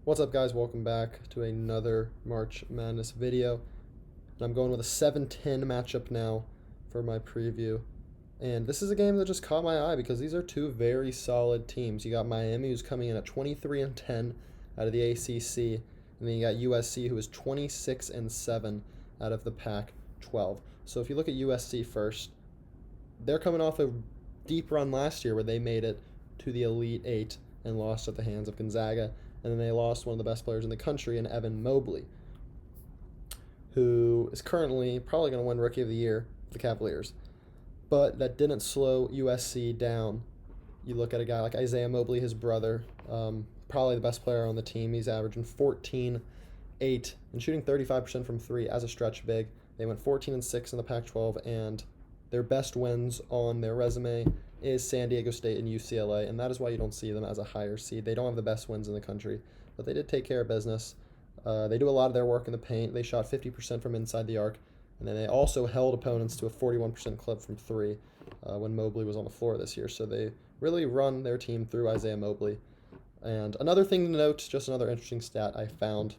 What's up, guys? Welcome back to another March Madness video. And I'm going with a 7-10 matchup now for my preview. And this is a game that just caught my eye because these are two very solid teams. You got Miami, who's coming in at 23-10 out of the ACC, and then you got USC, who is 26-7 out of the Pac-12. So if you look at USC first, they're coming off a deep run last year where they made it to the Elite Eight and lost at the hands of Gonzaga. And then they lost one of the best players in the country in Evan Mobley, who is currently probably going to win Rookie of the Year for the Cavaliers. But that didn't slow USC down. You look at a guy like Isaiah Mobley, his brother, probably the best player on the team. He's averaging 14, 8, and shooting 35% from three as a stretch big. They went 14-6 in the Pac-12, and their best wins on their resume is San Diego State and UCLA, and that is why you don't see them as a higher seed. They don't have the best wins in the country, but they did take care of business. They do a lot of their work in the paint. They shot 50% from inside the arc, and then they also held opponents to a 41% clip from three when Mobley was on the floor this year. So they really run their team through Isaiah Mobley. And another thing to note, just another interesting stat I found,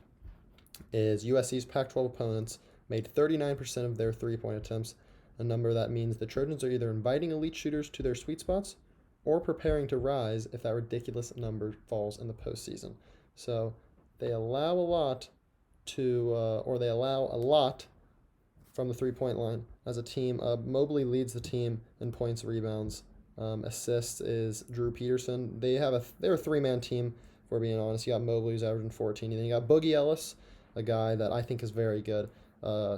is USC's Pac-12 opponents made 39% of their three-point attempts, a number that means the Trojans are either inviting elite shooters to their sweet spots or preparing to rise if that ridiculous number falls in the postseason. So they allow a lot they allow a lot from the three-point line as a team. Mobley leads the team in points, rebounds, assists is Drew Peterson. They're a three-man team, if we're being honest. You got Mobley, who's averaging 14, and then you got Boogie Ellis, a guy that I think is very good.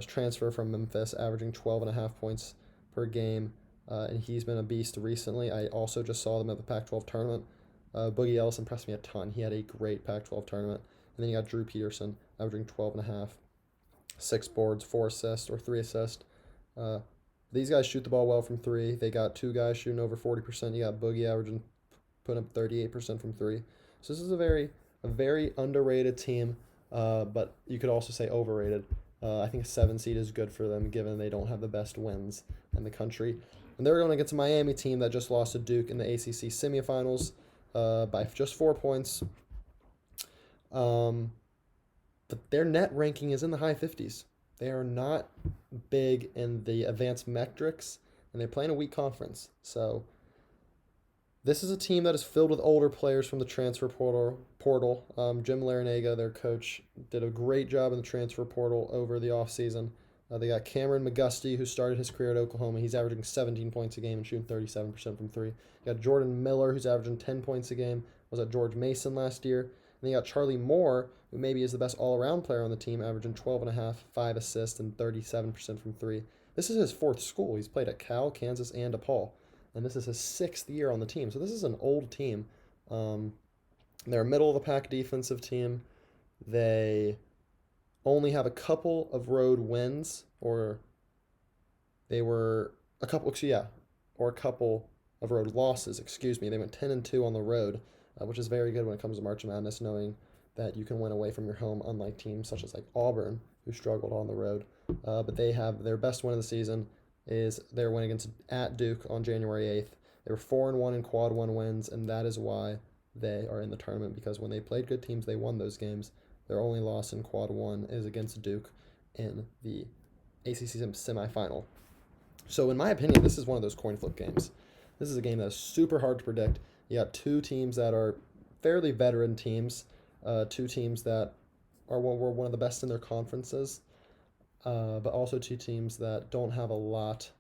Transfer from Memphis, averaging 12.5 points per game, and he's been a beast recently. I also just saw them at the Pac-12 tournament. Boogie Ellis impressed me a ton. He had a great Pac-12 tournament. And then you got Drew Peterson, averaging 12.5, 6 boards, 4 assists, or 3 assists. These guys shoot the ball well from three. They got two guys shooting over 40%. You got Boogie putting up 38% from three. So this is a very underrated team, but you could also say overrated. I think a 7 seed is good for them, given they don't have the best wins in the country. And they're going against a Miami team that just lost to Duke in the ACC semifinals by just 4 points. But their net ranking is in the high 50s. They are not big in the advanced metrics, and they're playing a weak conference. So this is a team that is filled with older players from the transfer portal. Jim Larinaga, their coach, did a great job in the transfer portal over the offseason. They got Cameron McGusty, who started his career at Oklahoma. He's averaging 17 points a game and shooting 37% from three. You got Jordan Miller, who's averaging 10 points a game, was at George Mason last year. And then you got Charlie Moore, who maybe is the best all-around player on the team, averaging 12.5, 5 assists, and 37% from three. This is his fourth school. He's played at Cal, Kansas, and DePaul. And this is his 6th year on the team. So this is an old team. They're a middle-of-the-pack defensive team. They only have a couple of road wins, or a couple of road losses, excuse me. They went 10-2 on the road, which is very good when it comes to March Madness, knowing that you can win away from your home, unlike teams such as like Auburn, who struggled on the road. But they have their best win of the season is their win at Duke on January 8th. They were 4-1 in quad one wins, and that is why they are in the tournament, because when they played good teams, they won those games. Their only loss in quad one is against Duke in the ACC semifinal. So in my opinion, this is one of those coin flip games. This is a game that is super hard to predict. You got two teams that are fairly veteran teams, two teams that were one of the best in their conferences, but also two teams that don't have a lot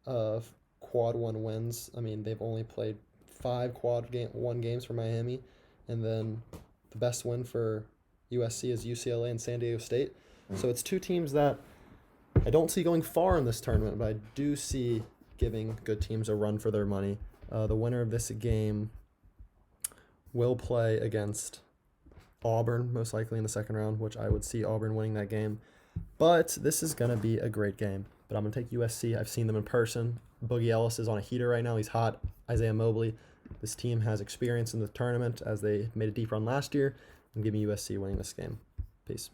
of quad one wins. I mean, they've only played 5 quad one games for Miami, and then the best win for USC is UCLA and San Diego State. So it's two teams that I don't see going far in this tournament, but I do see giving good teams a run for their money. The winner of this game will play against Auburn, most likely in the second round, which I would see Auburn winning that game. But this is going to be a great game. But I'm going to take USC. I've seen them in person. Boogie Ellis is on a heater right now. He's hot. Isaiah Mobley. This team has experience in the tournament as they made a deep run last year. I'm giving USC winning this game. Peace.